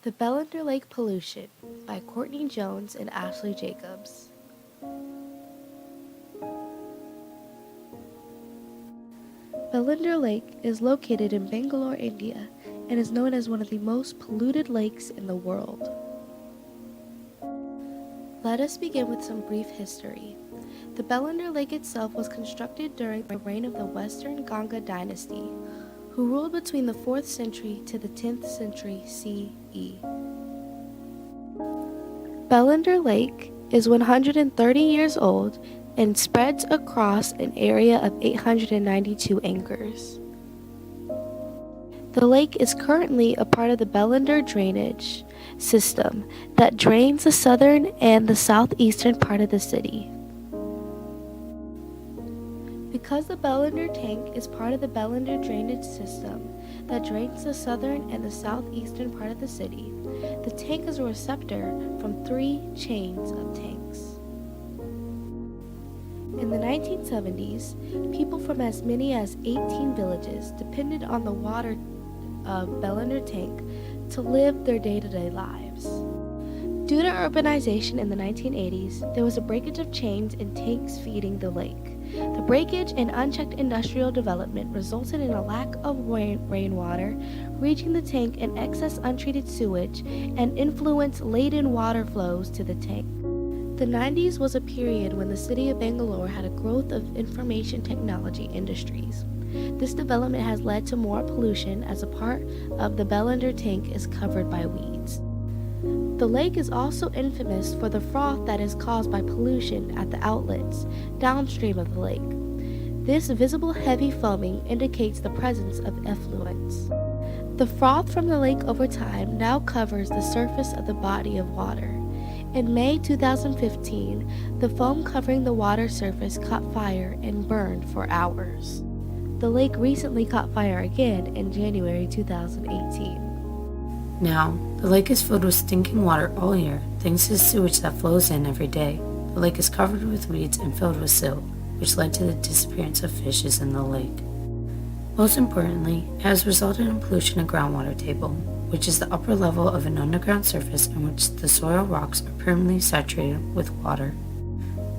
The Bellandur Lake Pollution by Courtney Jones and Ashley Jacobs. Bellandur Lake is located in Bangalore, India, and is known as one of the most polluted lakes in the world. Let us begin with some brief history. The Bellandur Lake itself was constructed during the reign of the Western Ganga dynasty, who ruled between the 4th century to the 10th century CE. Bellandur Lake is 130 years old and spreads across an area of 892 acres. The lake is currently a part of the Bellandur drainage system that drains the southern and the southeastern part of the city. Because the Bellandur tank is part of the Bellandur drainage system that drains the southern and the southeastern part of the city, the tank is a receptor from 3 chains of tanks. In the 1970s, people from as many as 18 villages depended on the water of Bellandur tank to live their day-to-day lives. Due to urbanization in the 1980s, there was a breakage of chains and tanks feeding the lake. The breakage and unchecked industrial development resulted in a lack of rainwater reaching the tank and excess untreated sewage and influenced laden water flows to the tank. The 90s was a period when the city of Bangalore had a growth of information technology industries. This development has led to more pollution as a part of the Bellandur tank is covered by weeds. The lake is also infamous for the froth that is caused by pollution at the outlets downstream of the lake. This visible heavy foaming indicates the presence of effluents. The froth from the lake over time now covers the surface of the body of water. In May 2015, the foam covering the water surface caught fire and burned for hours. The lake recently caught fire again in January 2018. Now, the lake is filled with stinking water all year thanks to the sewage that flows in every day. The lake is covered with weeds and filled with silt, which led to the disappearance of fishes in the lake. Most importantly, it has resulted in pollution of groundwater table, which is the upper level of an underground surface in which the soil rocks are permanently saturated with water.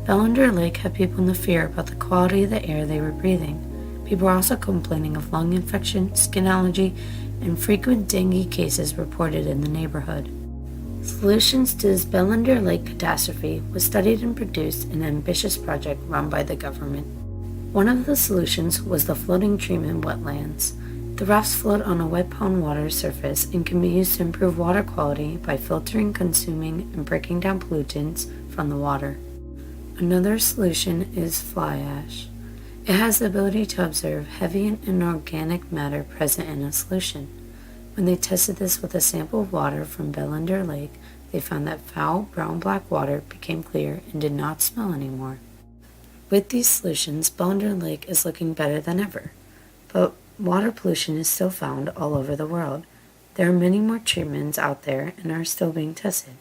Bellandur Lake had people in the fear about the quality of the air they were breathing. People are also complaining of lung infection, skin allergy, and frequent dengue cases reported in the neighborhood. Solutions to this Bellandur Lake catastrophe was studied and produced in an ambitious project run by the government. One of the solutions was the floating treatment wetlands. The rafts float on a wet pond water surface and can be used to improve water quality by filtering, consuming, and breaking down pollutants from the water. Another solution is fly ash. It has the ability to observe heavy and inorganic matter present in a solution. When they tested this with a sample of water from Bellandur Lake, they found that foul brown-black water became clear and did not smell anymore. With these solutions, Bellandur Lake is looking better than ever. But water pollution is still found all over the world. There are many more treatments out there and are still being tested.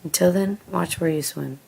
Until then, watch where you swim.